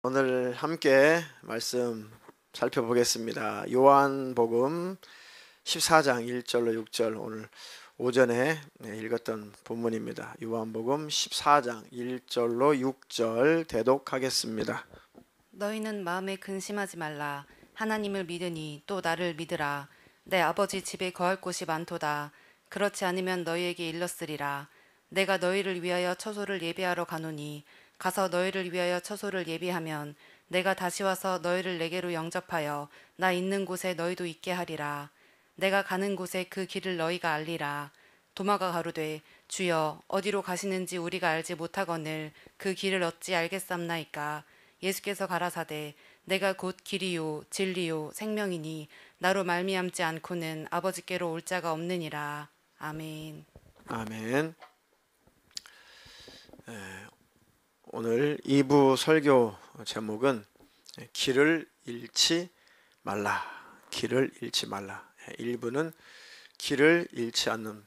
오늘 함께 말씀 살펴보겠습니다. 요한복음 14장 1절로 6절, 오늘 오전에 읽었던 본문입니다. 요한복음 14장 1절로 6절 대독하겠습니다. 너희는 마음에 근심하지 말라. 하나님을 믿으니 또 나를 믿으라. 내 아버지 집에 거할 곳이 많도다. 그렇지 않으면 너희에게 일렀으리라. 내가 너희를 위하여 처소를 예비하러 가노니 가서 너희를 위하여 처소를 예비하면 내가 다시 와서 너희를 내게로 영접하여 나 있는 곳에 너희도 있게 하리라. 내가 가는 곳에 그 길을 너희가 알리라. 도마가 가로되 주여 어디로 가시는지 우리가 알지 못하거늘 그 길을 어찌 알겠삼나이까. 예수께서 가라사대 내가 곧 길이요 진리요 생명이니 나로 말미암지 않고는 아버지께로 올 자가 없느니라. 아멘. 아멘. 오늘 2부 설교 제목은 길을 잃지 말라. 길을 잃지 말라. 1부는 길을 잃지 않는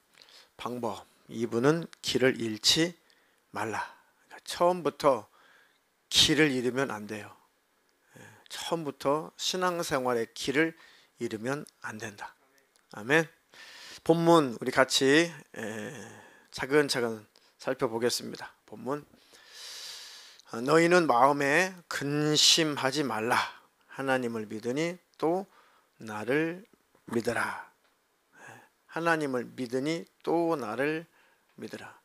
방법, 2부는 길을 잃지 말라. 그러니까 처음부터 길을 잃으면 안 돼요. 처음부터 신앙생활의 길을 잃으면 안 된다. 아멘. 본문 우리 같이 차근차근 살펴보겠습니다. 본문. 너희는 마음에 근심하지 말라. 하나님을 믿으니 또 나를 믿으라. 하나님을 믿으니 또 나를 믿으라.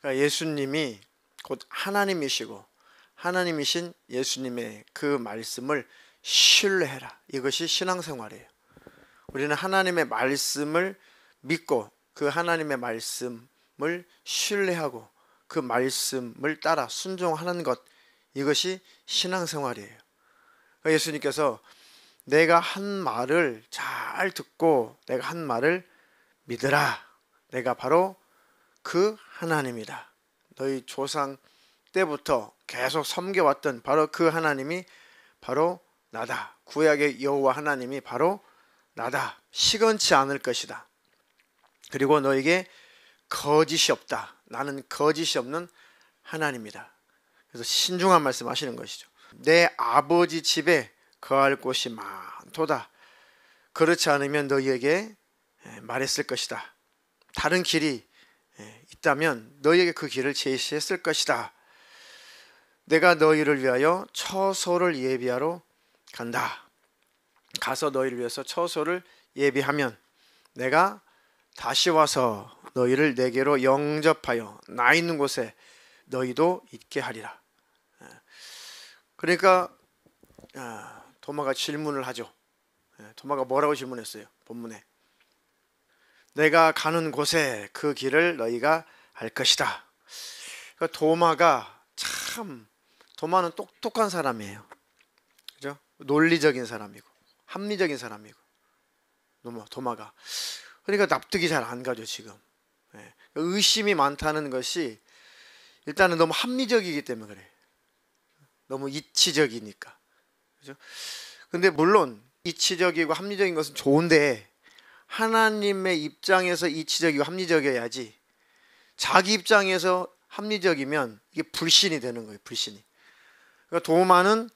그러니까 예수님이 곧 하나님이시고 하나님이신 예수님의 그 말씀을 신뢰해라. 이것이 신앙생활이에요. 우리는 하나님의 말씀을 믿고 그 하나님의 말씀을 신뢰하고 그 말씀을 따라 순종하는 것, 이것이 신앙생활이에요. 예수님께서 내가 한 말을 잘 듣고 내가 한 말을 믿으라. 내가 바로 그 하나님이다. 너희 조상 때부터 계속 섬겨왔던 바로 그 하나님이 바로 나다. 구약의 여호와 하나님이 바로 나다. 시건치 않을 것이다. 그리고 너에게 거짓이 없다. 나는 거짓이 없는 하나님이다. 그래서 신중한 말씀 하시는 것이죠. 내 아버지 집에 거할 곳이 많도다. 그렇지 않으면 너희에게 말했을 것이다. 다른 길이 있다면 너희에게 그 길을 제시했을 것이다. 내가 너희를 위하여 처소를 예비하러 간다. 가서 너희를 위해서 처소를 예비하면 내가 다시 와서 너희를 내게로 영접하여 나 있는 곳에 너희도 있게 하리라. 그러니까 도마가 질문을 하죠. 도마가 뭐라고 질문했어요? 본문에 내가 가는 곳에 그 길을 너희가 알 것이다. 그러니까 도마는 똑똑한 사람이에요. 그죠? 논리적인 사람이고 합리적인 사람이고 도마가. 그러니까 납득이 잘 안 가죠 지금. 의심이 많다는 것이 일단은 너무 합리적이기 때문에 그래. 너무 이치적이니까. 그죠? 근데 물론 이치적이고 합리적인 것은 좋은데 하나님의 입장에서 이치적이고 합리적이어야지, 자기 입장에서 합리적이면 이게 불신이 되는 거예요. 불신이. 그러니까 도마는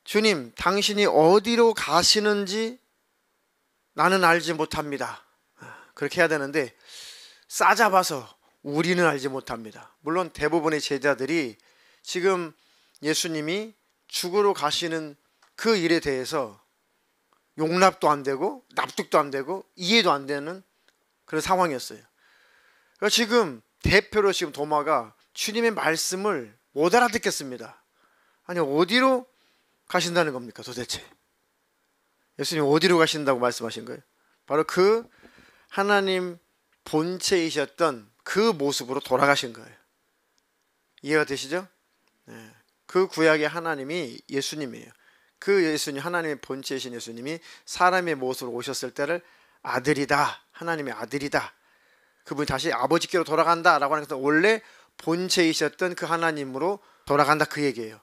주님 당신이 어디로 가시는지 나는 알지 못합니다. 그렇게 해야 되는데 싸잡아서 우리는 알지 못합니다. 물론 대부분의 제자들이 지금 예수님이 죽으러 가시는 그 일에 대해서 용납도 안 되고 납득도 안 되고 이해도 안 되는 그런 상황이었어요. 그러니까 지금 대표로 지금 도마가 주님의 말씀을 못 알아듣겠습니다. 아니 어디로 가신다는 겁니까 도대체? 예수님 어디로 가신다고 말씀하신 거예요? 바로 그 하나님 본체이셨던 그 모습으로 돌아가신 거예요. 이해가 되시죠? 네. 그 구약의 하나님이 예수님이에요. 그 예수님, 하나님의 본체이신 예수님이 사람의 모습으로 오셨을 때를 아들이다, 하나님의 아들이다, 그분이 다시 아버지께로 돌아간다라고 하는 것은 원래 본체이셨던 그 하나님으로 돌아간다, 그 얘기예요.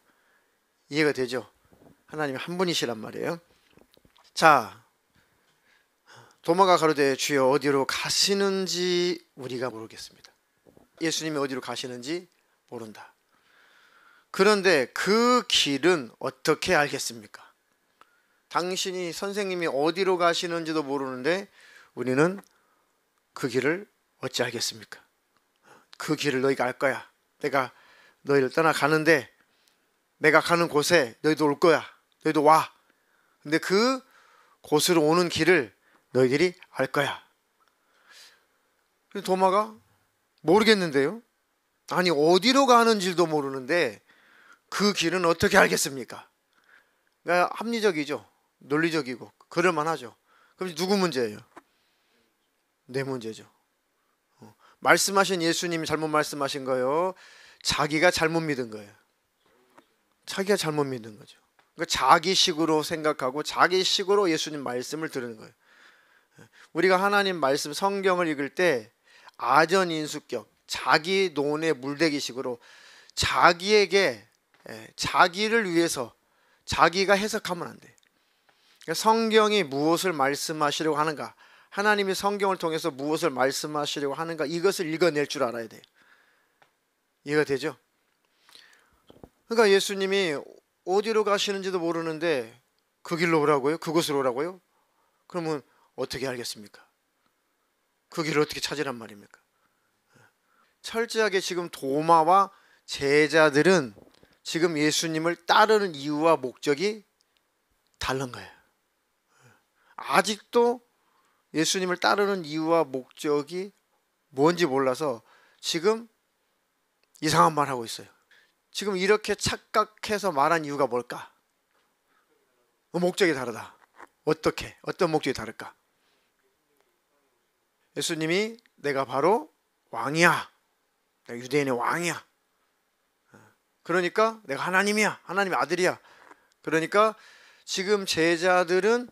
이해가 되죠? 하나님이 한 분이시란 말이에요. 자, 도마가 가로되 주여 어디로 가시는지 우리가 모르겠습니다. 예수님이 어디로 가시는지 모른다. 그런데 그 길은 어떻게 알겠습니까? 당신이 선생님이 어디로 가시는지도 모르는데 우리는 그 길을 어찌 알겠습니까? 그 길을 너희가 알 거야. 내가 너희를 떠나가는데 내가 가는 곳에 너희도 올 거야. 너희도 와. 근데 그 곳으로 오는 길을 너희들이 알 거야. 도마가 모르겠는데요. 아니 어디로 가는 줄도 모르는데 그 길은 어떻게 알겠습니까? 그러니까 합리적이죠. 논리적이고 그럴만하죠. 그럼 누구 문제예요? 내 문제죠. 말씀하신 예수님이 잘못 말씀하신 거예요? 자기가 잘못 믿은 거예요? 자기가 잘못 믿은 거죠. 그러니까 자기식으로 생각하고 자기식으로 예수님 말씀을 들은 거예요. 우리가 하나님 말씀 성경을 읽을 때 아전인수격, 자기 논의 물대기식으로 자기에게 자기를 위해서 자기가 해석하면 안 돼. 그러니까 성경이 무엇을 말씀하시려고 하는가, 하나님이 성경을 통해서 무엇을 말씀하시려고 하는가, 이것을 읽어낼 줄 알아야 돼요. 이해가 되죠? 그러니까 예수님이 어디로 가시는지도 모르는데 그 길로 오라고요? 그곳으로 오라고요? 그러면 어떻게 알겠습니까? 그 길을 어떻게 찾으란 말입니까? 철저하게 지금 도마와 제자들은 지금 예수님을 따르는 이유와 목적이 다른 거예요. 아직도 예수님을 따르는 이유와 목적이 뭔지 몰라서 지금 이상한 말 하고 있어요. 지금 이렇게 착각해서 말한 이유가 뭘까? 목적이 다르다. 어떻게? 어떤 목적이 다를까? 예수님이 내가 바로 왕이야. 내가 유대인의 왕이야. 그러니까 내가 하나님이야. 하나님의 아들이야. 그러니까 지금 제자들은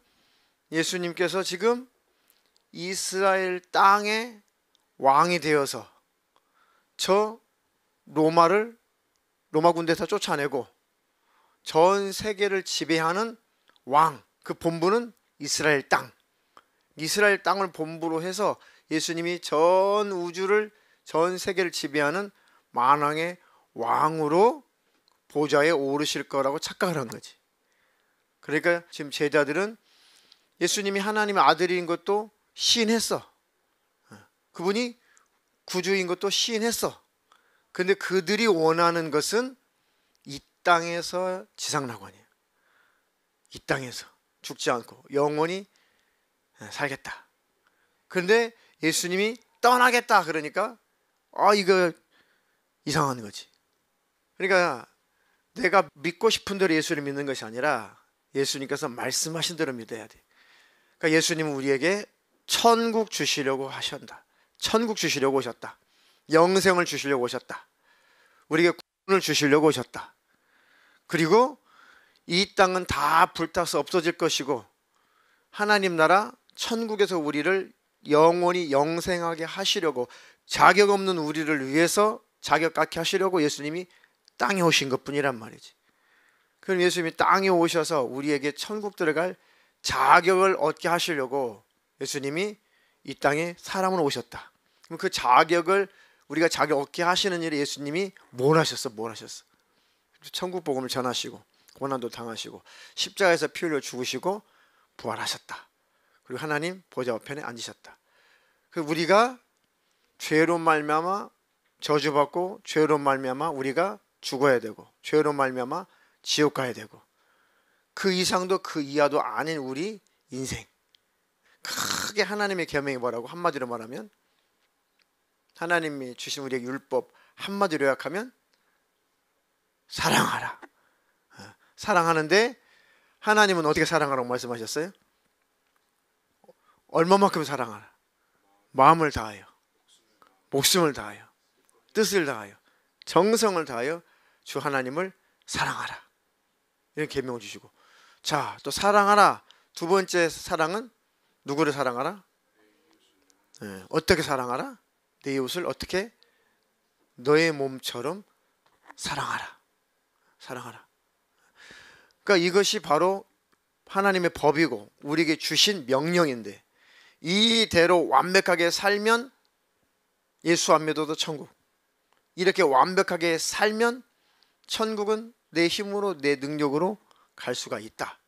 예수님께서 지금 이스라엘 땅의 왕이 되어서 저 로마 군대에서 쫓아내고 전 세계를 지배하는 왕, 그 본부는 이스라엘 땅. 이스라엘 땅을 본부로 해서 예수님이 전 우주를, 전 세계를 지배하는 만왕의 왕으로 보좌에 오르실 거라고 착각을 한 거지. 그러니까 지금 제자들은 예수님이 하나님의 아들인 것도 시인했어. 그분이 구주인 것도 시인했어. 근데 그들이 원하는 것은 이 땅에서 지상낙원이에요. 이 땅에서 죽지 않고 영원히 살겠다. 그런데 예수님이 떠나겠다 그러니까 이거 이상한 거지. 그러니까 내가 믿고 싶은 대로 예수를 믿는 것이 아니라 예수님께서 말씀하신 대로 믿어야 돼. 그러니까 예수님은 우리에게 천국 주시려고 하셨다. 천국 주시려고 오셨다. 영생을 주시려고 오셨다. 우리에게 구원을 주시려고 오셨다. 그리고 이 땅은 다 불타서 없어질 것이고 하나님 나라 천국에서 우리를 영원히 영생하게 하시려고, 자격 없는 우리를 위해서 자격 갖게 하시려고 예수님이 땅에 오신 것뿐이란 말이지. 그럼 예수님이 땅에 오셔서 우리에게 천국 들어갈 자격을 얻게 하시려고 예수님이 이 땅에 사람으로 오셨다. 그럼 그 자격을, 우리가 자격 얻게 하시는 일에 예수님이 뭘 하셨어? 천국 복음을 전하시고 고난도 당하시고 십자가에서 피 흘려 죽으시고 부활하셨다. 그리고 하나님 보좌 우편에 앉으셨다. 우리가 죄로 말미암아 저주받고 죄로 말미암아 우리가 죽어야 되고 죄로 말미암아 지옥 가야 되고 그 이상도 그 이하도 아닌 우리 인생, 크게 하나님의 계명이 뭐라고? 한마디로 말하면 하나님이 주신 우리에게 율법, 한마디로 요약하면 사랑하라. 사랑하는데 하나님은 어떻게 사랑하라고 말씀하셨어요? 얼마만큼 사랑하라? 마음을 다하여, 목숨을 다하여, 뜻을 다하여, 정성을 다하여 주 하나님을 사랑하라. 이런 계명을 주시고, 자, 또 사랑하라. 두 번째 사랑은 누구를 사랑하라? 어떻게 사랑하라? 내 이웃을 어떻게? 너의 몸처럼 사랑하라. 사랑하라. 그러니까 이것이 바로 하나님의 법이고 우리에게 주신 명령인데, 이대로 완벽하게 살면 예수 안 믿어도 천국. 이렇게 완벽하게 살면 천국은 내 힘으로 내 능력으로 갈 수가 있다.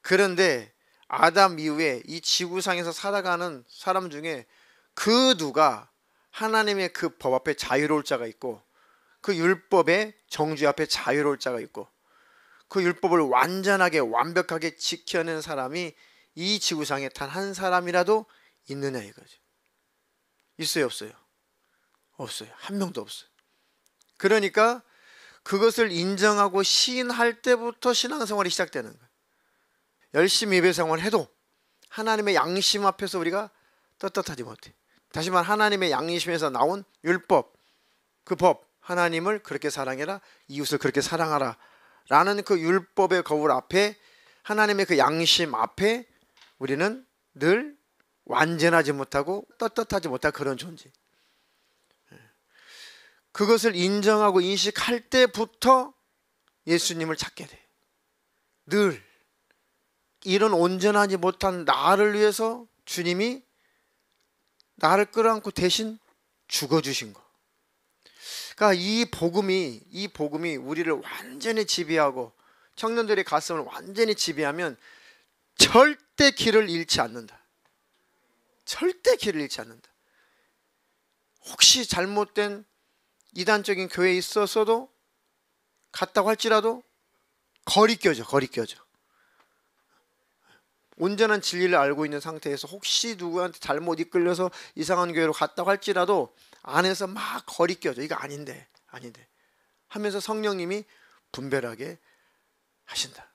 그런데 아담 이후에 이 지구상에서 살아가는 사람 중에 그 누가 하나님의 그 법 앞에 자유로울 자가 있고 그 율법의 정죄 앞에 자유로울 자가 있고 그 율법을 완전하게 완벽하게 지켜낸 사람이 이 지구상에 단 한 사람이라도 있느냐 이거죠. 있어요, 없어요? 없어요. 한 명도 없어요. 그러니까 그것을 인정하고 시인할 때부터 신앙생활이 시작되는 거예요. 열심히 예배생활을 해도 하나님의 양심 앞에서 우리가 떳떳하지 못해. 다시 말해 하나님의 양심에서 나온 율법, 그 법, 하나님을 그렇게 사랑해라, 이웃을 그렇게 사랑하라 라는 그 율법의 거울 앞에, 하나님의 그 양심 앞에 우리는 늘 완전하지 못하고 떳떳하지 못한 그런 존재. 그것을 인정하고 인식할 때부터 예수님을 찾게 돼. 늘 이런 온전하지 못한 나를 위해서 주님이 나를 끌어안고 대신 죽어주신 거. 그러니까 이 복음이 우리를 완전히 지배하고 청년들의 가슴을 완전히 지배하면 절대 길을 잃지 않는다. 절대 길을 잃지 않는다. 혹시 잘못된 이단적인 교회에 있었어도 갔다고 할지라도 거리껴져. 온전한 진리를 알고 있는 상태에서 혹시 누구한테 잘못 이끌려서 이상한 교회로 갔다고 할지라도 안에서 막 거리껴져. 이거 아닌데 하면서 성령님이 분별하게 하신다.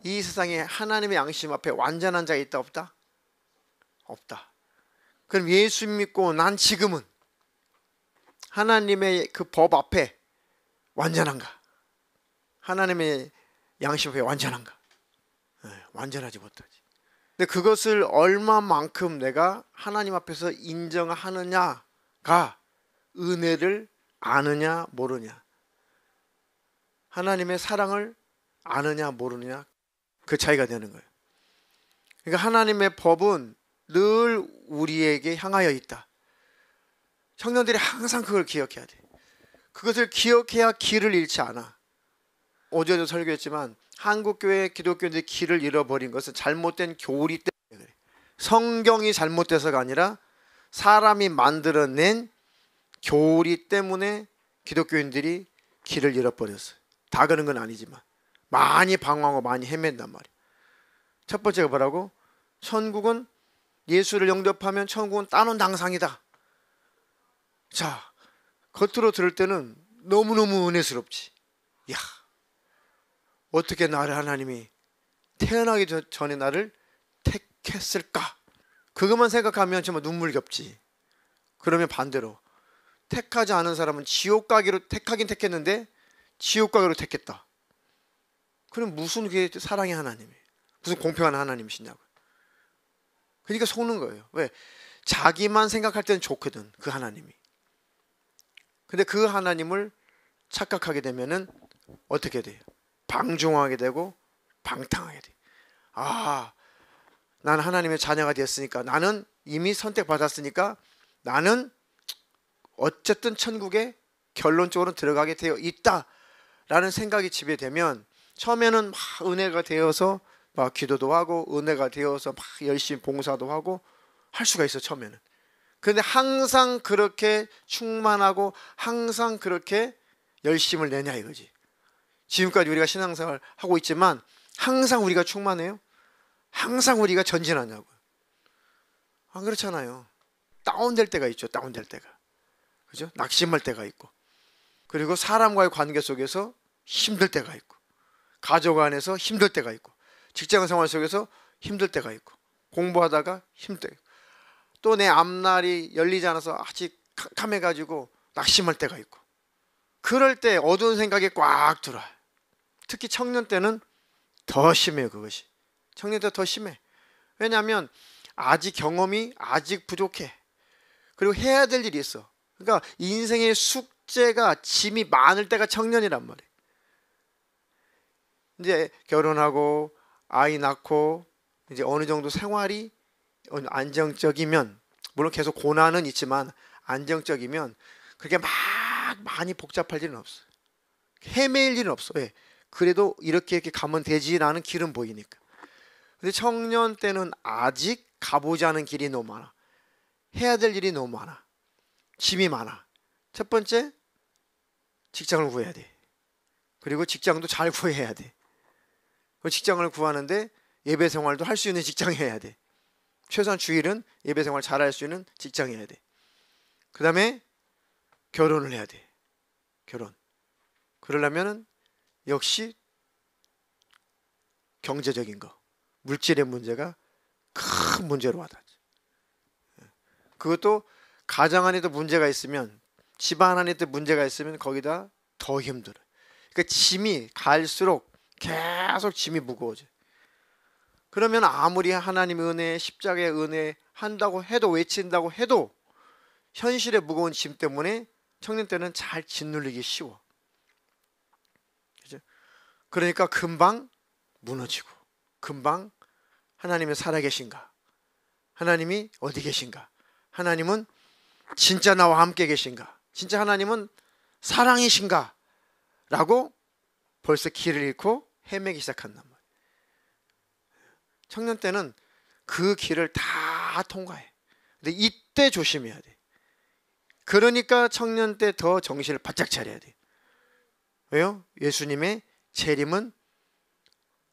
이 세상에 하나님의 양심 앞에 완전한 자가 있다 없다? 없다. 그럼 예수 믿고 난 지금은 하나님의 그 법 앞에 완전한가? 하나님의 양심 앞에 완전한가? 완전하지 못하지. 근데 그것을 얼마만큼 내가 하나님 앞에서 인정하느냐가 은혜를 아느냐 모르냐, 하나님의 사랑을 아느냐 모르느냐, 그 차이가 되는 거예요. 그러니까 하나님의 법은 늘 우리에게 향하여 있다. 청년들이 항상 그걸 기억해야 돼. 그것을 기억해야 길을 잃지 않아. 어제도 설교했지만 한국교회 기독교인들이 길을 잃어버린 것은 잘못된 교리 때문에 그래. 성경이 잘못돼서가 아니라 사람이 만들어낸 교리 때문에 기독교인들이 길을 잃어버렸어요. 다 그런 건 아니지만 많이 방황하고 많이 헤맨단 말이에요. 첫 번째가 뭐라고? 천국은 예수를 영접하면 천국은 따놓은 당상이다. 자, 겉으로 들을 때는 너무너무 은혜스럽지. 야, 어떻게 나를 하나님이 태어나기 전에 나를 택했을까? 그것만 생각하면 정말 눈물겹지. 그러면 반대로 택하지 않은 사람은 지옥 가기로 택하긴 택했는데 지옥 가기로 택했다. 그럼 무슨 그게 사랑의 하나님이에요? 무슨 공평한 하나님이시냐고. 그러니까 속는 거예요. 왜? 자기만 생각할 때는 좋거든, 그 하나님이. 근데 그 하나님을 착각하게 되면은 어떻게 돼요? 방종하게 되고 방탕하게 돼. 아, 나는 하나님의 자녀가 되었으니까, 나는 이미 선택받았으니까 나는 어쨌든 천국에 결론적으로 들어가게 되어 있다라는 생각이 지배되면 처음에는 막 은혜가 되어서 막 기도도 하고 은혜가 되어서 막 열심히 봉사도 하고 할 수가 있어, 처음에는. 그런데 항상 그렇게 충만하고 항상 그렇게 열심을 내냐 이거지. 지금까지 우리가 신앙생활 하고 있지만 항상 우리가 충만해요? 항상 우리가 전진하냐고요. 안 그렇잖아요. 다운될 때가 있죠. 다운될 때가. 그죠? 낙심할 때가 있고, 그리고 사람과의 관계 속에서 힘들 때가 있고, 가족 안에서 힘들 때가 있고, 직장 생활 속에서 힘들 때가 있고, 공부하다가 힘들 때가 있고, 또 내 앞날이 열리지 않아서 아직 캄캄해가지고 낙심할 때가 있고, 그럴 때 어두운 생각이 꽉 들어요. 특히 청년 때는 더 심해요. 그것이 청년 때 더 심해. 왜냐하면 아직 경험이 아직 부족해. 그리고 해야 될 일이 있어. 그러니까 인생의 숙제가 짐이 많을 때가 청년이란 말이에요. 이제 결혼하고 아이 낳고 이제 어느 정도 생활이 안정적이면, 물론 계속 고난은 있지만 안정적이면 그렇게 막 많이 복잡할 일은 없어요. 헤매일 일은 없어. 왜? 그래도 이렇게 가면 되지라는 길은 보이니까. 근데 청년 때는 아직 가보지 않은 길이 너무 많아. 해야 될 일이 너무 많아. 짐이 많아. 첫 번째, 직장을 구해야 돼. 그리고 직장도 잘 구해야 돼. 그 직장을 구하는데 예배 생활도 할 수 있는 직장이어야 돼. 최소한 주일은 예배 생활 잘 할 수 있는 직장이어야 돼. 그 다음에 결혼을 해야 돼. 결혼. 그러려면은 역시 경제적인 거, 물질의 문제가 큰 문제로 와닿지. 그것도 가정 안에도 문제가 있으면, 집안 안에도 문제가 있으면 거기다 더 힘들어. 그러니까 짐이 갈수록 계속 짐이 무거워져. 그러면 아무리 하나님의 은혜, 십자가의 은혜 한다고 해도, 외친다고 해도 현실의 무거운 짐 때문에 청년 때는 잘 짓눌리기 쉬워. 그죠? 그러니까 금방 무너지고, 금방 하나님이 살아계신가? 하나님이 어디 계신가? 하나님은 진짜 나와 함께 계신가? 진짜 하나님은 사랑이신가? 라고 벌써 길을 잃고 헤매기 시작한단 말이에요. 청년 때는 그 길을 다 통과해. 근데 이때 조심해야 돼. 그러니까 청년 때 더 정신을 바짝 차려야 돼. 왜요? 예수님의 재림은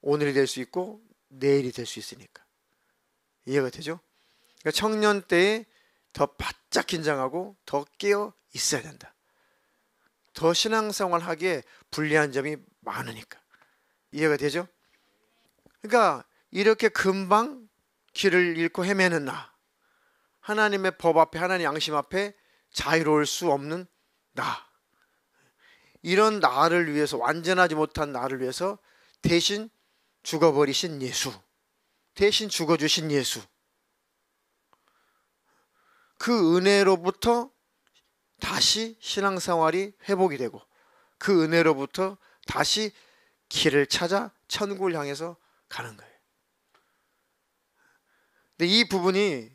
오늘이 될 수 있고 내일이 될 수 있으니까. 이해가 되죠? 그러니까 청년 때에 더 바짝 긴장하고 더 깨어 있어야 된다. 더 신앙생활 하기에 불리한 점이 많으니까. 이해가 되죠? 그러니까 이렇게 금방 길을 잃고 헤매는 나, 하나님의 법 앞에, 하나님 양심 앞에 자유로울 수 없는 나, 이런 나를 위해서, 완전하지 못한 나를 위해서 대신 죽어버리신 예수, 대신 죽어주신 예수, 그 은혜로부터 다시 신앙생활이 회복이 되고, 그 은혜로부터 다시 길을 찾아 천국을 향해서 가는 거예요. 근데 이 부분이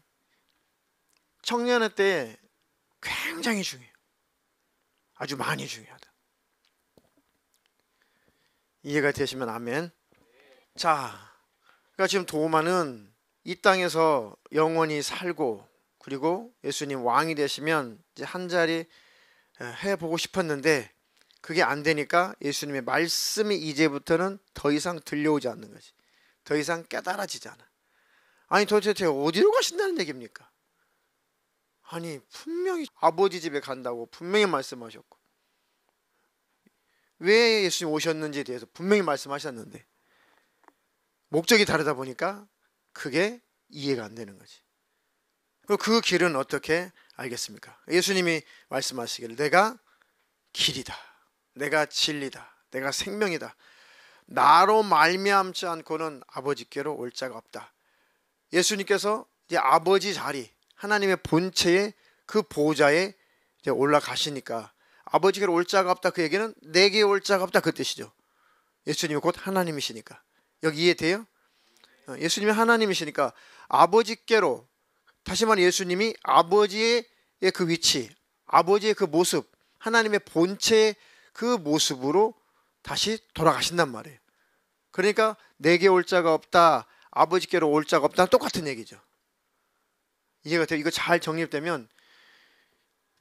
청년의 때 굉장히 중요해요. 아주 많이 중요하다. 이해가 되시면 아멘. 자, 그러니까 지금 도마는 이 땅에서 영원히 살고, 그리고 예수님 왕이 되시면 이제 한 자리 해보고 싶었는데 그게 안 되니까 예수님의 말씀이 이제부터는 더 이상 들려오지 않는 거지. 더 이상 깨달아지지 않아. 아니 도대체 어디로 가신다는 얘기입니까? 아니 분명히 아버지 집에 간다고 분명히 말씀하셨고, 왜 예수님 오셨는지에 대해서 분명히 말씀하셨는데 목적이 다르다 보니까 그게 이해가 안 되는 거지. 그 길은 어떻게 알겠습니까? 예수님이 말씀하시기를 내가 길이다, 내가 진리다, 내가 생명이다, 나로 말미암지 않고는 아버지께로 올 자가 없다. 예수님께서 이제 아버지 자리, 하나님의 본체의 그 보좌에 이제 올라가시니까 아버지께로 올 자가 없다, 그 얘기는 내게 올 자가 없다, 그 뜻이죠. 예수님이 곧 하나님이시니까. 여기 이해돼요? 예수님이 하나님이시니까 아버지께로, 다시 말해 예수님이 아버지의 그 위치, 아버지의 그 모습, 하나님의 본체의 그 모습으로 다시 돌아가신단 말이에요. 그러니까 내게 올 자가 없다, 아버지께로 올 자가 없다, 똑같은 얘기죠. 이해가 돼요? 이거 잘 정립되면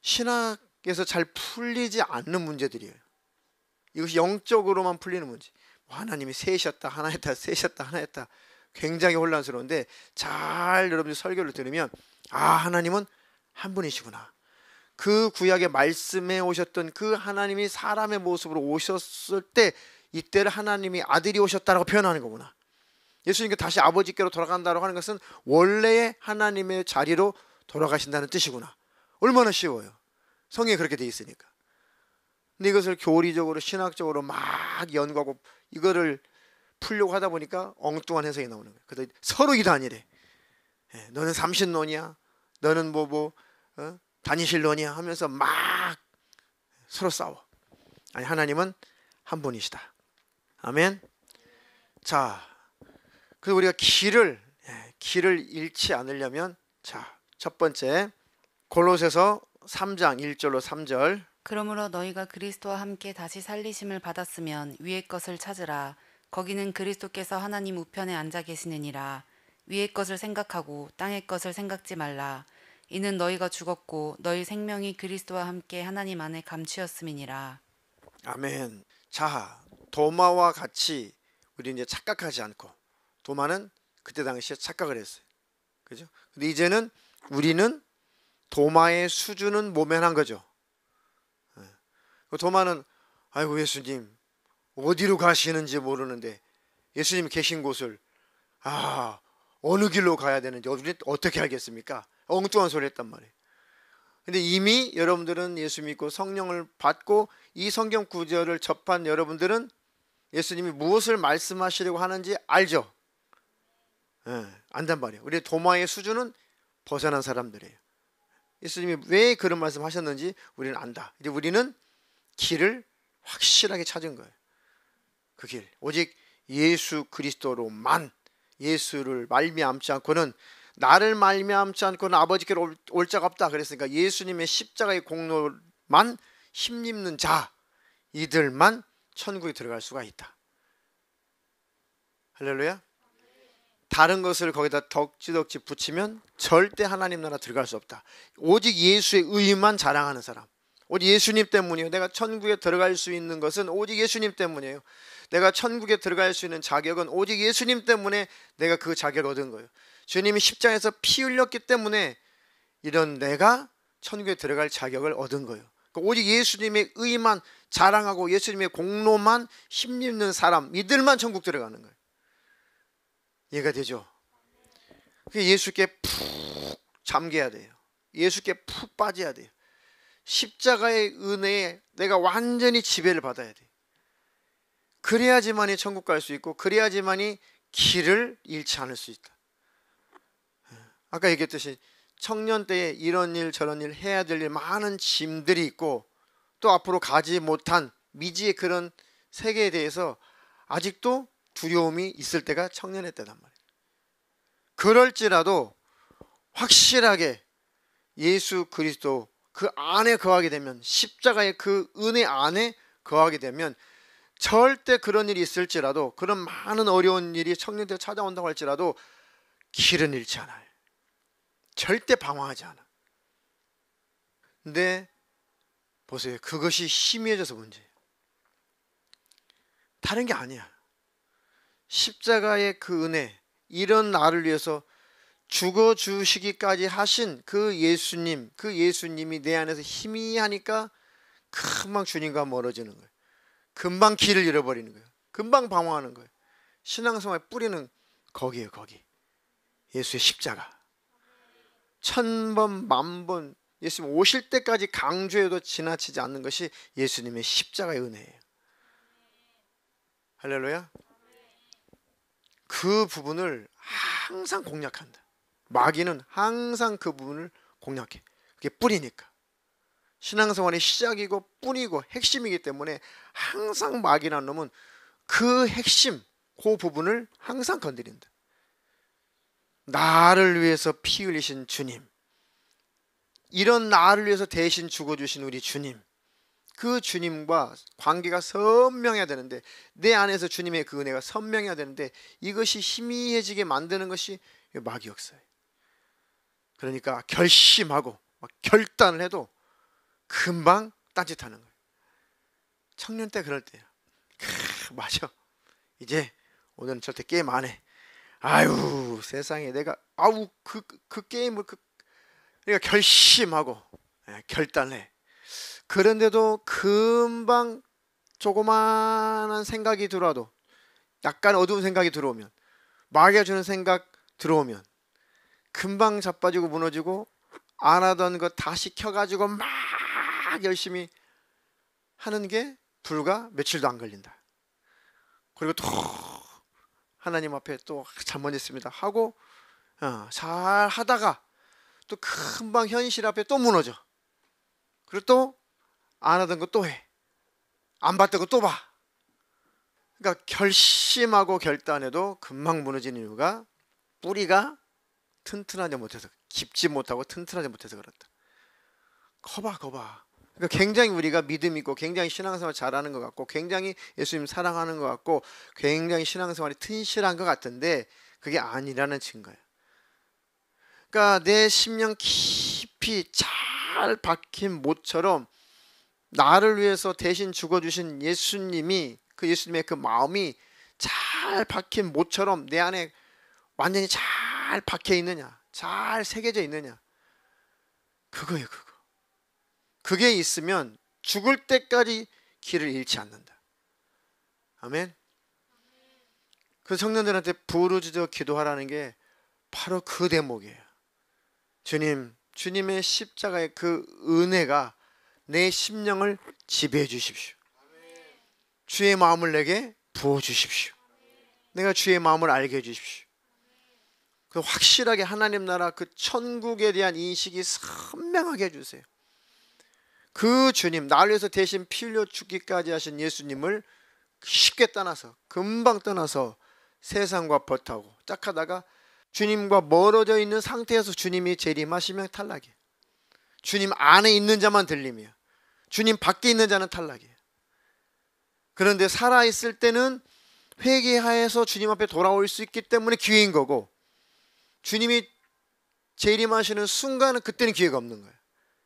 신학에서 잘 풀리지 않는 문제들이에요. 이것이 영적으로만 풀리는 문제. 하나님이 셋이었다, 하나였다, 셋이었다, 하나였다, 굉장히 혼란스러운데 잘 여러분들 설교를 들으면 하나님은 한 분이시구나. 그 구약의 말씀에 오셨던 그 하나님이 사람의 모습으로 오셨을 때 이때를 하나님이 아들이 오셨다라고 표현하는 거구나. 예수님께 다시 아버지께로 돌아간다고 하는 것은 원래의 하나님의 자리로 돌아가신다는 뜻이구나. 얼마나 쉬워요. 성경에 그렇게 돼 있으니까. 근데 이것을 교리적으로 신학적으로 막 연구하고 이거를 풀려고 하다 보니까 엉뚱한 해석이 나오는 거예요. 그래서 서로 이단이래. 너는 삼신론이야, 너는 다니실론이야 하면서 막 서로 싸워. 아니 하나님은 한 분이시다. 아멘. 자, 그래서 우리가 길을 잃지 않으려면 자, 첫 번째 골로새서 3장 1절로 3절. 그러므로 너희가 그리스도와 함께 다시 살리심을 받았으면 위의 것을 찾으라. 거기는 그리스도께서 하나님 우편에 앉아 계시느니라. 위의 것을 생각하고 땅의 것을 생각지 말라. 이는 너희가 죽었고 너희 생명이 그리스도와 함께 하나님 안에 감추었음이니라. 아멘. 자, 도마와 같이 우리 이제 착각하지 않고, 도마는 그때 당시에 착각을 했어요. 그죠? 근데 이제는 우리는 도마의 수준은 모면한 거죠. 도마는 아이고 예수님 어디로 가시는지 모르는데 예수님 계신 곳을 어느 길로 가야 되는지 우리는 어떻게 알겠습니까? 엉뚱한 소리 했단 말이에요. 근데 이미 여러분들은 예수 믿고 성령을 받고 이 성경 구절을 접한 여러분들은 예수님이 무엇을 말씀하시려고 하는지 알죠? 안단 말이에요. 우리 도마의 수준은 벗어난 사람들이에요. 예수님이 왜 그런 말씀 하셨는지 우리는 안다. 이제 우리는 길을 확실하게 찾은 거예요. 그 길, 오직 예수 그리스도로만, 예수를 말미암지 않고는, 나를 말미암지 않고는 아버지께로 올 자가 없다 그랬으니까 예수님의 십자가의 공로만 힘입는 자, 이들만 천국에 들어갈 수가 있다. 할렐루야. 다른 것을 거기다 덕지덕지 붙이면 절대 하나님 나라 들어갈 수 없다. 오직 예수의 의만 자랑하는 사람, 오직 예수님 때문이에요. 내가 천국에 들어갈 수 있는 것은 오직 예수님 때문이에요. 내가 천국에 들어갈 수 있는 자격은 오직 예수님 때문에 내가 그 자격을 얻은 거예요. 주님이 십자가에서 피 흘렸기 때문에 이런 내가 천국에 들어갈 자격을 얻은 거예요. 그러니까 오직 예수님의 의만 자랑하고 예수님의 공로만 힘입는 사람, 이들만 천국 들어가는 거예요. 이해가 되죠? 예수께 푹 잠겨야 돼요. 예수께 푹 빠져야 돼요. 십자가의 은혜에 내가 완전히 지배를 받아야 돼요. 그래야지만이 천국 갈 수 있고, 그래야지만이 길을 잃지 않을 수 있다. 아까 얘기했듯이 청년 때에 이런 일 저런 일 해야 될 일 많은 짐들이 있고, 또 앞으로 가지 못한 미지의 그런 세계에 대해서 아직도 두려움이 있을 때가 청년의 때단 말이에요. 그럴지라도 확실하게 예수 그리스도 그 안에 거하게 되면, 십자가의 그 은혜 안에 거하게 되면 절대 그런 일이 있을지라도, 그런 많은 어려운 일이 청년 때 찾아온다고 할지라도 길은 잃지 않아요. 절대 방황하지 않아. 근데 보세요, 그것이 희미해져서 문제예요. 다른 게 아니야. 십자가의 그 은혜, 이런 나를 위해서 죽어주시기까지 하신 그 예수님, 그 예수님이 내 안에서 희미하니까 금방 주님과 멀어지는 거예요. 금방 길을 잃어버리는 거예요. 금방 방황하는 거예요. 신앙생활의 뿌리는 거기에요. 거기 예수의 십자가. 1000번 만번 예수님 오실 때까지 강조해도 지나치지 않는 것이 예수님의 십자가의 은혜예요. 할렐루야. 그 부분을 항상 공략한다. 마귀는 항상 그 부분을 공략해. 그게 뿌리니까. 신앙생활의 시작이고 뿌리고 핵심이기 때문에 항상 마귀라는 놈은 그 핵심, 그 부분을 항상 건드린다. 나를 위해서 피 흘리신 주님, 이런 나를 위해서 대신 죽어주신 우리 주님, 그 주님과 관계가 선명해야 되는데, 내 안에서 주님의 그 은혜가 선명해야 되는데, 이것이 희미해지게 만드는 것이 마귀 역사예요. 그러니까 결심하고 막 결단을 해도 금방 딴짓하는 거예요. 청년 때 그럴 때야. 맞아. 이제 오늘은 절대 게임 안 해. 아유 세상에 내가 그 게임을 그러니까 결심하고 결단해. 그런데도 금방 조그마한 생각이 들어와도, 약간 어두운 생각이 들어오면, 마귀가 주는 생각 들어오면 금방 자빠지고 무너지고, 안 하던 거 다시 켜가지고 막 열심히 하는 게 불과 며칠도 안 걸린다. 그리고 또 하나님 앞에 또 잘못했습니다 하고 잘 하다가 또 금방 현실 앞에 또 무너져. 그리고 또 안 하던 거 또 해. 안 봤던 거 또 봐. 그러니까 결심하고 결단해도 금방 무너지는 이유가 뿌리가 튼튼하지 못해서, 깊지 못하고 튼튼하지 못해서 그렇다. 거봐. 그러니까 굉장히 우리가 믿음 있고 굉장히 신앙생활 잘하는 것 같고 굉장히 예수님 사랑하는 것 같고 굉장히 신앙생활이 튼실한 것 같은데 그게 아니라는 증거예요. 그러니까 내 심령 깊이 잘 박힌 못처럼 나를 위해서 대신 죽어주신 예수님이, 그 예수님의 그 마음이 잘 박힌 못처럼 내 안에 완전히 잘 박혀 있느냐, 잘 새겨져 있느냐, 그거예요. 그게 있으면 죽을 때까지 길을 잃지 않는다. 아멘. 그 청년들한테 부르짖어 기도하라는 게 바로 그 대목이에요. 주님의 십자가의 그 은혜가 내 심령을 지배해 주십시오. 주의 마음을 내게 부어 주십시오. 내가 주의 마음을 알게 해 주십시오. 그 확실하게 하나님 나라 그 천국에 대한 인식이 선명하게 해주세요. 그 주님, 나를 위해서 대신 피 흘려 죽기까지 하신 예수님을 쉽게 떠나서, 금방 떠나서 세상과 벗하고 짝 하다가 주님과 멀어져 있는 상태에서 주님이 재림하시면 탈락이에요. 주님 안에 있는 자만 들림이에요. 주님 밖에 있는 자는 탈락이에요. 그런데 살아있을 때는 회개하여서 주님 앞에 돌아올 수 있기 때문에 기회인 거고, 주님이 재림하시는 순간은 그때는 기회가 없는 거예요.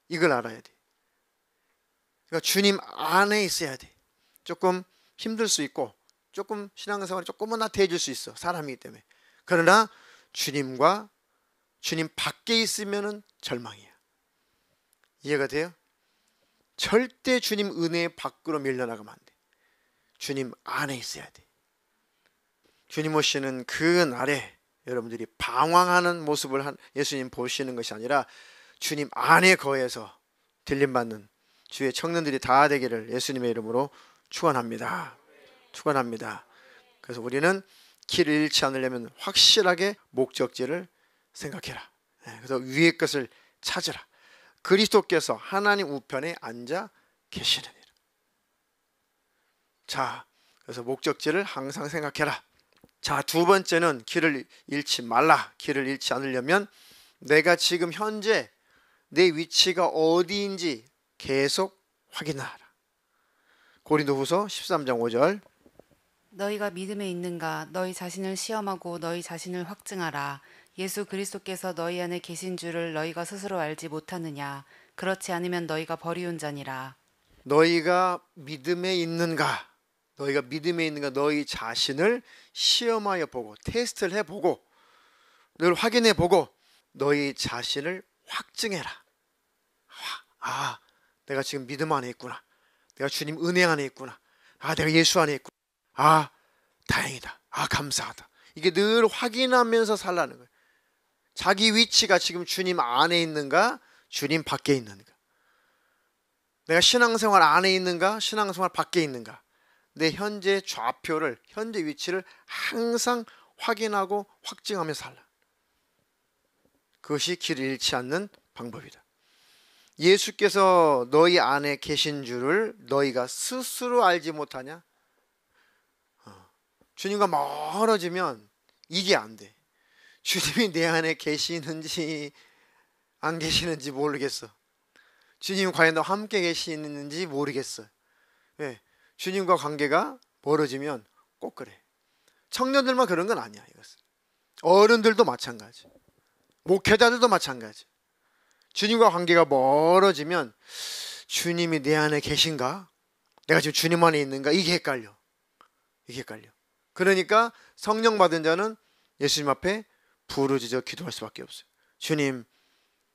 이걸 알아야 돼. 그러니까 주님 안에 있어야 돼. 조금 힘들 수 있고 조금 신앙생활이 조금은 나태해질 수 있어, 사람이기 때문에. 그러나 주님 밖에 있으면은 절망이야. 이해가 돼요? 절대 주님 은혜 밖으로 밀려나가면 안 돼. 주님 안에 있어야 돼. 주님 오시는 그 날에 여러분들이 방황하는 모습을 예수님 보시는 것이 아니라 주님 안에 거해서 들림받는 주의 청년들이 다 되기를 예수님의 이름으로 축원합니다. 그래서 우리는 길을 잃지 않으려면 확실하게 목적지를 생각해라. 그래서 위의 것을 찾으라. 그리스도께서 하나님 우편에 앉아 계시느니라. 자, 그래서 목적지를 항상 생각해라. 자, 두 번째는 길을 잃지 말라. 길을 잃지 않으려면 내가 지금 현재 내 위치가 어디인지 계속 확인하라. 고린도후서 13장 5절. 너희가 믿음에 있는가? 너희 자신을 시험하고 너희 자신을 확증하라. 예수 그리스도께서 너희 안에 계신 줄을 너희가 스스로 알지 못하느냐? 그렇지 않으면 너희가 버리운 자니라. 너희가 믿음에 있는가? 너희 자신을 시험하여 보고 테스트를 해보고 늘 확인해보고 너희 자신을 확증해라. 내가 지금 믿음 안에 있구나. 내가 주님 은혜 안에 있구나. 내가 예수 안에 있구나. 다행이다. 감사하다. 이게 늘 확인하면서 살라는 거예요. 자기 위치가 지금 주님 안에 있는가, 주님 밖에 있는가. 내가 신앙생활 안에 있는가, 신앙생활 밖에 있는가. 내 현재 좌표를, 현재 위치를 항상 확인하고 확증하며 살라. 그것이 길을 잃지 않는 방법이다. 예수께서 너희 안에 계신 줄을 너희가 스스로 알지 못하냐? 주님과 멀어지면 이게 안 돼. 주님이 내 안에 계시는지 안 계시는지 모르겠어. 주님 과연 너 함께 계시는지 모르겠어. 왜? 주님과 관계가 멀어지면 꼭 그래. 청년들만 그런 건 아니야. 이것은 어른들도 마찬가지, 목회자들도 마찬가지. 주님과 관계가 멀어지면 주님이 내 안에 계신가? 내가 지금 주님 안에 있는가? 이게 헷갈려. 그러니까 성령 받은 자는 예수님 앞에 부르짖어 기도할 수밖에 없어요. 주님,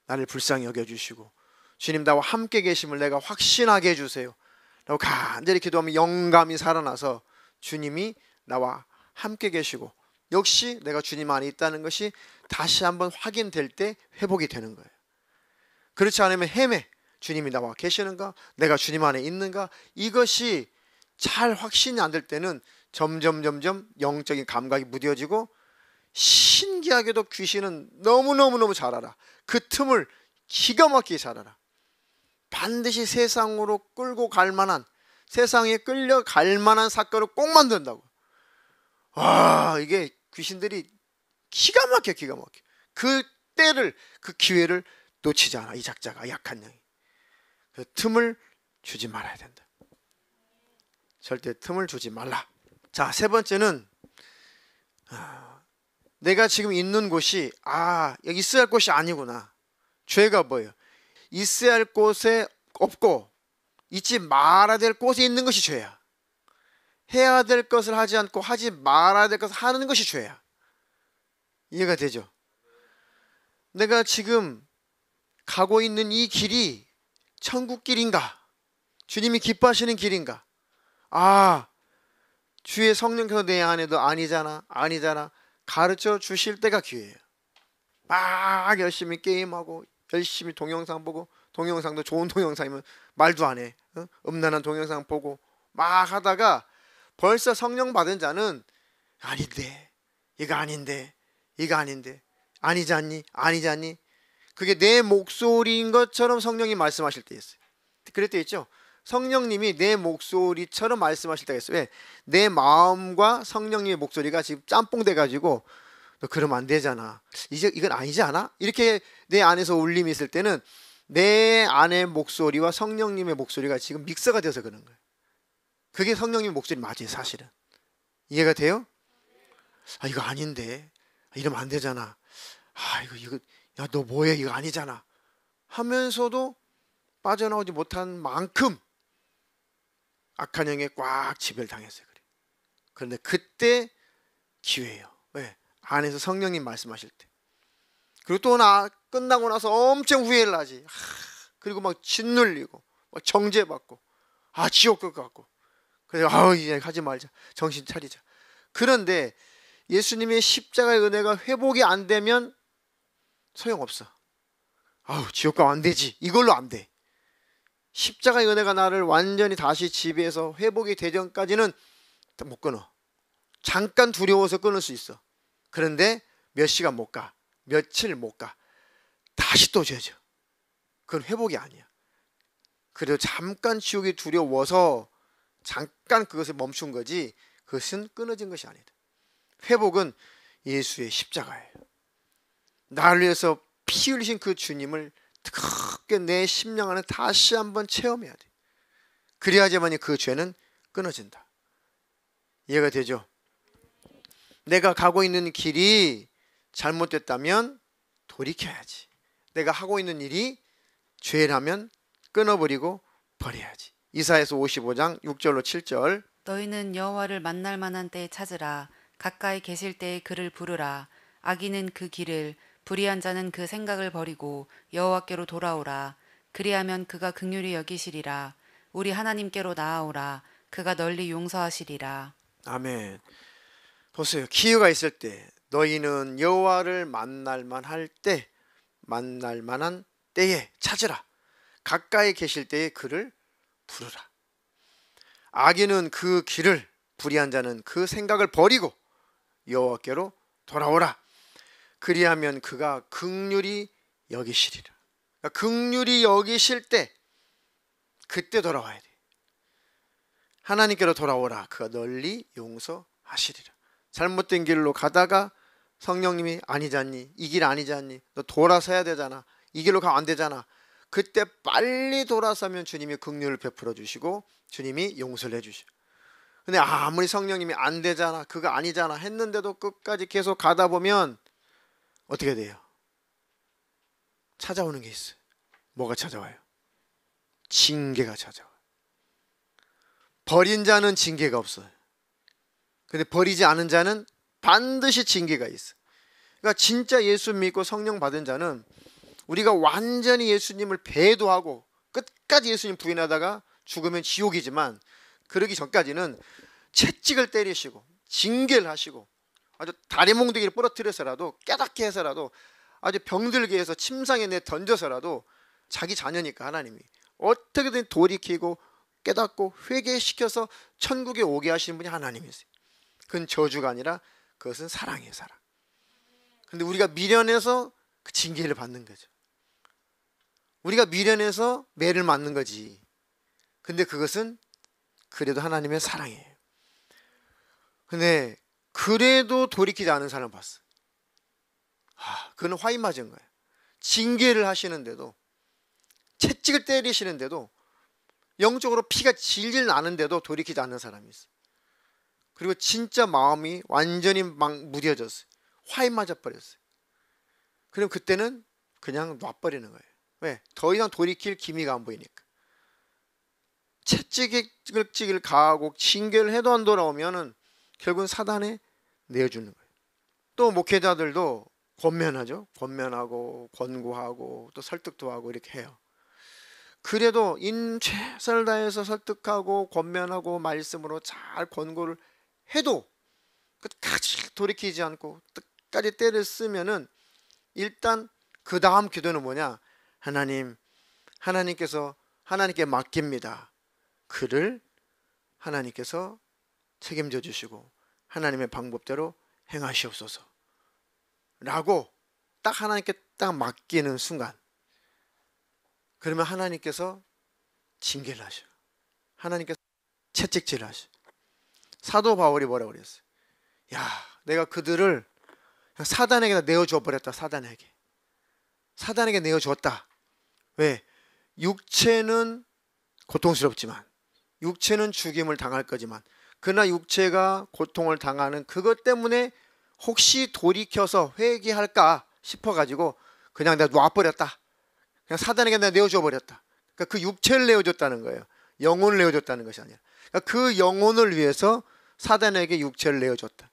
나를 불쌍히 여겨주시고 주님 나와 함께 계심을 내가 확신하게 해주세요 라고 간절히 기도하면 영감이 살아나서 주님이 나와 함께 계시고 역시 내가 주님 안에 있다는 것이 다시 한번 확인될 때 회복이 되는 거예요. 그렇지 않으면 헤매. 주님이 나와 계시는가? 내가 주님 안에 있는가? 이것이 잘 확신이 안 될 때는 점점 영적인 감각이 무뎌지고, 신기하게도 귀신은 너무너무 잘 알아. 그 틈을 기가 막히게 잘 알아. 반드시 세상으로 끌고 갈 만한, 세상에 끌려갈 만한 사건을 꼭 만든다고. 이게 귀신들이 기가 막혀. 그 때를, 그 기회를 놓치지 않아. 이 작자가, 약한 영이. 그 틈을 주지 말아야 된다. 절대 틈을 주지 말라. 자, 세 번째는 내가 지금 있는 곳이 여기 있어야 할 곳이 아니구나. 죄가 뭐예요? 있어야 할 곳에 없고 있지 말아야 될 곳에 있는 것이 죄야. 해야 될 것을 하지 않고 하지 말아야 될 것을 하는 것이 죄야. 이해가 되죠? 내가 지금 가고 있는 이 길이 천국 길인가? 주님이 기뻐하시는 길인가? 주의 성령께서 내 안에도 아니잖아 가르쳐 주실 때가 기회예요. 막 열심히 게임하고 열심히 동영상 보고, 동영상도 좋은 동영상이면 말도 안 해. 음란한 동영상 보고 막 하다가 벌써 성령 받은 자는 아닌데, 이거 아닌데, 이거 아닌데, 아니지 않니? 그게 내 목소리인 것처럼 성령이 말씀하실 때 있어요. 그럴 때 있죠. 성령님이 내 목소리처럼 말씀하실 때가 있어요. 왜? 내 마음과 성령님의 목소리가 지금 짬뽕 돼가지고 너 그러면 안 되잖아, 이제 이건 아니지 않아? 이렇게 내 안에서 울림이 있을 때는 내 안의 목소리와 성령님의 목소리가 지금 믹서가 돼서 그런 거예요. 그게 성령님의 목소리 맞아요, 사실은. 이해가 돼요? 이거 아닌데, 이러면 안 되잖아, 이거 야, 너 뭐해, 이거 아니잖아 하면서도 빠져나오지 못한 만큼 악한 영에 꽉 지배당했어요. 그런데 그때 기회예요. 왜? 안에서 성령님 말씀하실 때. 그리고 또 끝나고 나서 엄청 후회를 하지. 그리고 막 짓눌리고 막 정죄받고 지옥 같고. 그래서 이제 하지 말자, 정신 차리자. 그런데 예수님의 십자가의 은혜가 회복이 안 되면 소용없어. 지옥 가면 안 되지, 이걸로 안 돼. 십자가의 은혜가 나를 완전히 다시 지배해서 회복이 되전까지는 못 끊어. 잠깐 두려워서 끊을 수 있어. 그런데 몇 시간 못 가, 며칠 못 가, 다시 또 죄져. 그건 회복이 아니야. 그래도 잠깐 지옥이 두려워서 잠깐 그것을 멈춘 거지, 그것은 끊어진 것이 아니다. 회복은 예수의 십자가예요. 나를 위해서 피 흘리신 그 주님을 크게 내 심령 안에 다시 한번 체험해야 돼. 그래야지만이 그 죄는 끊어진다. 이해가 되죠? 내가 가고 있는 길이 잘못됐다면 돌이켜야지. 내가 하고 있는 일이 죄라면 끊어버리고 버려야지. 이사야서 55장 6절로 7절. 너희는 여호와를 만날 만한 때에 찾으라. 가까이 계실 때에 그를 부르라. 악인은 그 길을, 불의한 자는 그 생각을 버리고 여호와께로 돌아오라. 그리하면 그가 긍휼히 여기시리라. 우리 하나님께로 나아오라. 그가 널리 용서하시리라. 아멘. 보세요. 기회가 있을 때, 너희는 여호와를 만날 만한 때에 찾으라. 가까이 계실 때에 그를 부르라. 악인은 그 길을, 불의한 자는 그 생각을 버리고 여호와께로 돌아오라. 그리하면 그가 긍휼히 여기시리라. 그러니까 긍휼히 여기실 때, 그때 돌아와야 돼. 하나님께로 돌아오라. 그가 널리 용서하시리라. 잘못된 길로 가다가 성령님이 아니지 않니? 이 길 아니지 않니? 너 돌아서야 되잖아. 이 길로 가면 안 되잖아. 그때 빨리 돌아서면 주님이 긍휼을 베풀어 주시고 주님이 용서를 해주셔. 근데 아무리 성령님이 안 되잖아, 그거 아니잖아 했는데도 끝까지 계속 가다 보면 어떻게 돼요? 찾아오는 게 있어요. 뭐가 찾아와요? 징계가 찾아와요. 버린 자는 징계가 없어요. 근데 버리지 않은 자는 반드시 징계가 있어. 그러니까 진짜 예수 믿고 성령 받은 자는, 우리가 완전히 예수님을 배도하고 끝까지 예수님 부인하다가 죽으면 지옥이지만, 그러기 전까지는 채찍을 때리시고 징계를 하시고 아주 다리 몽둥이를 부러뜨려서라도, 깨닫게 해서라도, 아주 병들게 해서 침상에 내 던져서라도 자기 자녀니까 하나님이 어떻게든 돌이키고 깨닫고 회개시켜서 천국에 오게 하시는 분이 하나님이세요. 그건 저주가 아니라 그것은 사랑이에요, 사랑. 근데 우리가 미련해서 그 징계를 받는 거죠. 우리가 미련해서 매를 맞는 거지. 근데 그것은 그래도 하나님의 사랑이에요. 근데 그래도 돌이키지 않은 사람 봤어. 그는 화인 맞은 거예요. 징계를 하시는데도, 채찍을 때리시는데도, 영적으로 피가 질질 나는데도 돌이키지 않는 사람이 있어요. 그리고 진짜 마음이 완전히 막 무뎌졌어요. 화인 맞아버렸어요. 그럼 그때는 그냥 놔버리는 거예요. 왜? 더 이상 돌이킬 기미가 안 보이니까. 채찍을 가하고 징계를 해도 안 돌아오면은 결국은 사단에 내어주는 거예요. 또 목회자들도 권면하죠. 권면하고 권고하고 또 설득도 하고 이렇게 해요. 그래도 최선을 다해서 설득하고 권면하고 말씀으로 잘 권고를 해도 끝까지 돌이키지 않고 끝까지 때를 쓰면은 일단 그 다음 기도는 뭐냐? 하나님께 맡깁니다. 그를 하나님께서 책임져 주시고 하나님의 방법대로 행하시옵소서 라고 딱 하나님께 딱 맡기는 순간, 그러면 하나님께서 징계를 하셔. 하나님께서 채찍질을 하셔. 사도 바울이 뭐라고 그랬어요? 야, 내가 그들을 사단에게 내어주어 버렸다. 사단에게 내어주었다. 왜? 육체는 고통스럽지만, 육체는 죽임을 당할 거지만, 그러나 육체가 고통을 당하는 그것 때문에 혹시 돌이켜서 회개할까 싶어가지고 그냥 내가 놔버렸다. 그냥 사단에게 내가 내어줘 버렸다. 그러니까 그 육체를 내어줬다는 거예요. 영혼을 내어줬다는 것이 아니라. 그러니까 그 영혼을 위해서 사단에게 육체를 내어줬다.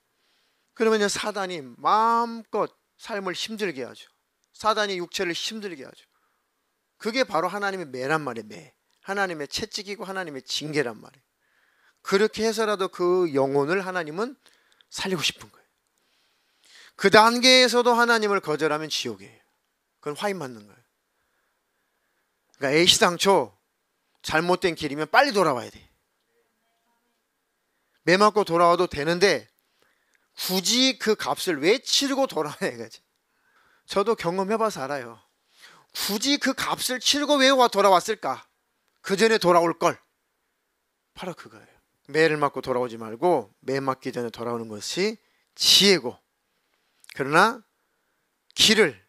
그러면 사단이 마음껏 삶을 힘들게 하죠. 사단이 육체를 힘들게 하죠. 그게 바로 하나님의 매란 말이에요. 매. 하나님의 채찍이고 하나님의 징계란 말이에요. 그렇게 해서라도 그 영혼을 하나님은 살리고 싶은 거예요. 그 단계에서도 하나님을 거절하면 지옥이에요. 그건 화인 맞는 거예요. 그러니까 애시당초 잘못된 길이면 빨리 돌아와야 돼. 매 맞고 돌아와도 되는데 굳이 그 값을 왜 치르고 돌아와야 이거지. 저도 경험해봐서 알아요. 굳이 그 값을 치르고 왜 돌아왔을까? 그 전에 돌아올 걸. 바로 그거예요. 매를 맞고 돌아오지 말고 매 맞기 전에 돌아오는 것이 지혜고, 그러나 길을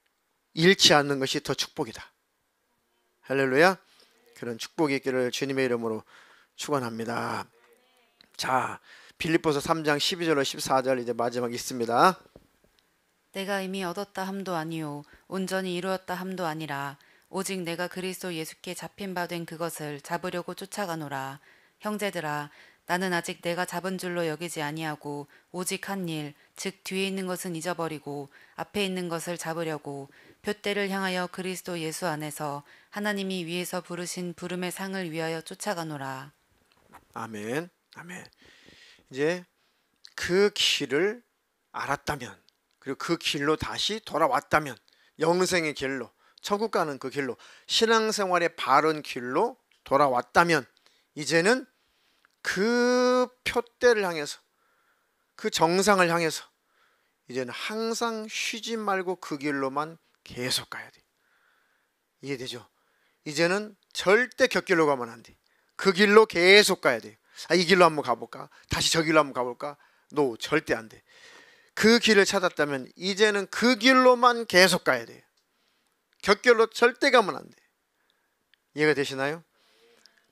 잃지 않는 것이 더 축복이다. 할렐루야. 그런 축복이 있기를 주님의 이름으로 축원합니다. 자, 빌립보서 3장 12절로 14절 이제 마지막 있습니다. 내가 이미 얻었다 함도 아니요 온전히 이루었다 함도 아니라 오직 내가 그리스도 예수께 잡힌 바 된 그것을 잡으려고 쫓아가노라. 형제들아, 나는 아직 내가 잡은 줄로 여기지 아니하고 오직 한 일, 즉 뒤에 있는 것은 잊어버리고 앞에 있는 것을 잡으려고 푯대를 향하여 그리스도 예수 안에서 하나님이 위에서 부르신 부름의 상을 위하여 쫓아가노라. 아멘. 아멘. 이제 그 길을 알았다면, 그리고 그 길로 다시 돌아왔다면, 영생의 길로, 천국 가는 그 길로, 신앙생활의 바른 길로 돌아왔다면, 이제는 그 푯대를 향해서, 그 정상을 향해서 이제는 항상 쉬지 말고 그 길로만 계속 가야 돼. 이해되죠? 이제는 절대 곁길로 가면 안 돼. 그 길로 계속 가야 돼요. 이 길로 한번 가볼까? 다시 저 길로 한번 가볼까? No, 절대 안 돼. 그 길을 찾았다면 이제는 그 길로만 계속 가야 돼요. 곁길로 절대 가면 안 돼. 이해가 되시나요?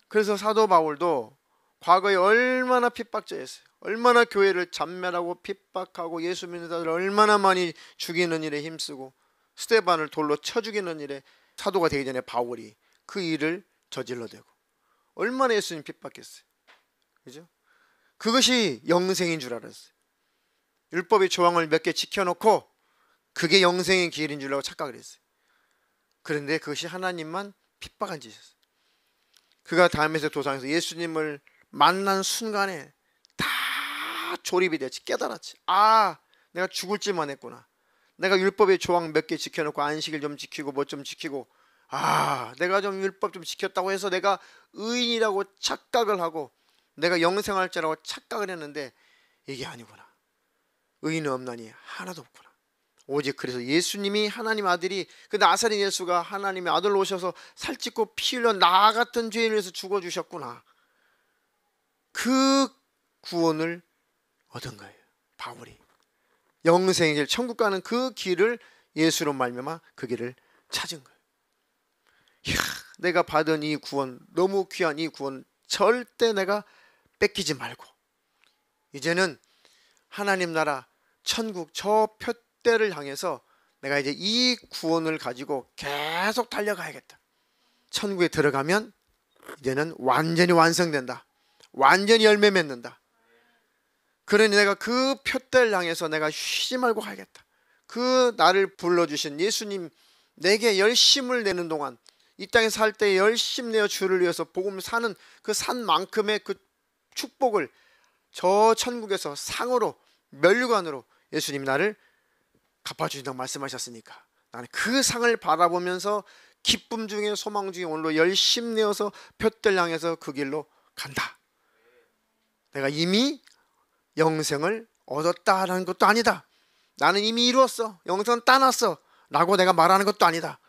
그래서 사도 바울도 과거에 얼마나 핍박자였어요. 얼마나 교회를 잔멸하고 핍박하고 예수 믿는 자들을 얼마나 많이 죽이는 일에 힘쓰고 스데반을 돌로 쳐 죽이는 일에 사도가 되기 전에 바울이 그 일을 저질러대고 얼마나 예수님 핍박했어요. 그죠? 그것이 영생인 줄 알았어요. 율법의 조항을 몇 개 지켜놓고 그게 영생의 길인 줄 알고 착각을 했어요. 그런데 그것이 하나님만 핍박한 짓이었어요. 그가 다메섹 도상에서 예수님을 만난 순간에 다 조립이 됐지. 깨달았지. 내가 죽을 짓만 했구나. 내가 율법의 조항 몇 개 지켜놓고 안식일 좀 지키고 뭐 좀 지키고 내가 좀 율법 좀 지켰다고 해서 내가 의인이라고 착각을 하고 내가 영생할 자라고 착각을 했는데 이게 아니구나. 의인은 없나니 하나도 없구나. 오직 그래서 예수님이 하나님 아들이, 그 나사렛 예수가 하나님의 아들로 오셔서 살찌고 피 흘려 나 같은 죄인을 위해서 죽어주셨구나. 그 구원을 얻은 거예요. 바울이 영생의 길, 천국 가는 그 길을 예수로 말미암아 그 길을 찾은 거예요. 이야, 내가 받은 이 구원, 너무 귀한 이 구원 절대 내가 뺏기지 말고 이제는 하나님 나라 천국 저 표대를 향해서 내가 이제 이 구원을 가지고 계속 달려가야겠다. 천국에 들어가면 이제는 완전히 완성된다. 완전히 열매 맺는다. 그러니 내가 그 표대를 향해서 내가 쉬지 말고 가야겠다. 그 나를 불러주신 예수님, 내게 열심을 내는 동안 이 땅에 살 때 열심 내어 주를 위해서 복음 사는 그 산만큼의 그 축복을 저 천국에서 상으로 면류관으로 예수님이 나를 갚아주신다고 말씀하셨으니까 나는 그 상을 바라보면서 기쁨 중에 소망 중에 오늘로 열심 내어서 표대를 향해서 그 길로 간다. 내가 이미 영생을 얻었다라는 것도 아니다. 나는 이미 이루었어. 영생은 따놨어 라고 내가 말하는 것도 아니다.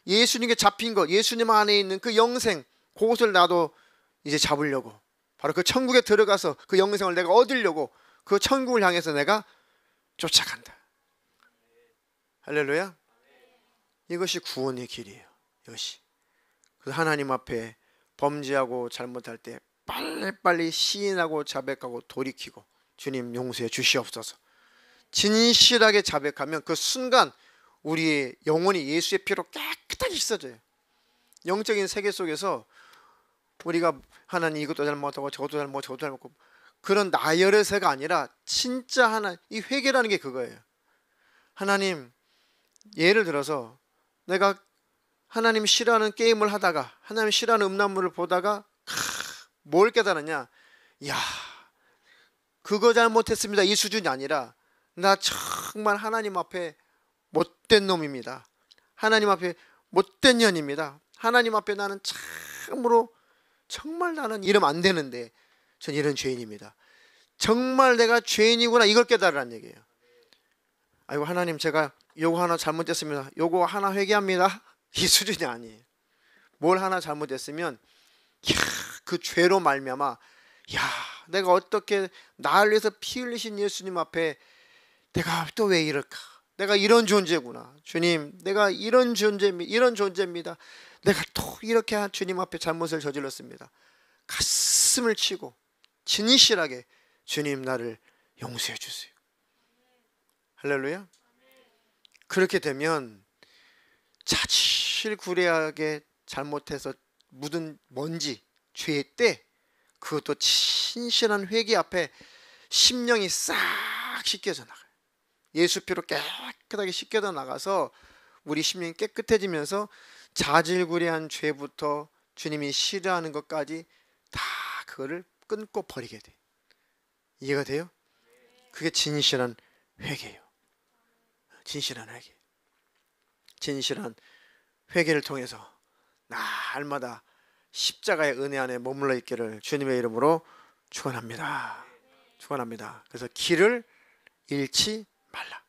예수님께 잡힌 것, 예수님 안에 있는 그 영생, 그것을 나도 이제 잡으려고, 바로 그 천국에 들어가서 그 영생을 내가 얻으려고 그 천국을 향해서 내가 쫓아간다. 할렐루야. 이것이 구원의 길이에요. 이것이. 그 하나님 앞에 범죄하고 잘못할 때 빨리빨리 시인하고 자백하고 돌이키고 주님 용서해 주시옵소서. 진실하게 자백하면 그 순간 우리의 영혼이 예수의 피로 깨끗하게 씻어져요. 영적인 세계 속에서 우리가 하나님 이것도 잘못하고 저것도 잘못하고 저것도 잘못하고 그런 나열의세가 아니라 진짜 하나, 이 회개라는 게 그거예요. 하나님, 예를 들어서 내가 하나님 싫어하는 게임을 하다가 하나님 싫어하는 음란물을 보다가 뭘 깨달았냐? 야, 그거 잘못했습니다 이 수준이 아니라 나 정말 하나님 앞에 못된 놈입니다. 하나님 앞에 못된 년입니다. 하나님 앞에 나는 참으로 정말 나는 이러면 안 되는데 전 이런 죄인입니다. 정말 내가 죄인이구나, 이걸 깨달으란 얘기예요. 아이고 하나님, 제가 요거 하나 잘못했습니다. 요거 하나 회개합니다. 이 수준이 아니에요. 뭘 하나 잘못했으면 그 죄로 말미암아 내가 어떻게 나를 위해서 피 흘리신 예수님 앞에 내가 또 왜 이럴까? 내가 이런 존재구나. 주님, 내가 이런 존재입니다. 내가 또 이렇게 주님 앞에 잘못을 저질렀습니다. 가슴을 치고 진실하게 주님 나를 용서해 주세요. 할렐루야. 그렇게 되면 자질구레하게 잘못해서 묻은 먼지, 죄 때 그것도 진실한 회개 앞에 심령이 싹 씻겨져 나가요. 예수 피로 깨끗하게 씻겨져 나가서 우리 심령이 깨끗해지면서 자질구레한 죄부터 주님이 싫어하는 것까지 다 그거를 끊고 버리게 돼. 이해가 돼요? 그게 진실한 회개예요. 진실한 회개. 진실한 회개를 통해서 날마다 십자가의 은혜 안에 머물러 있기를 주님의 이름으로 축원합니다. 축원합니다. 그래서 길을 잃지 말라.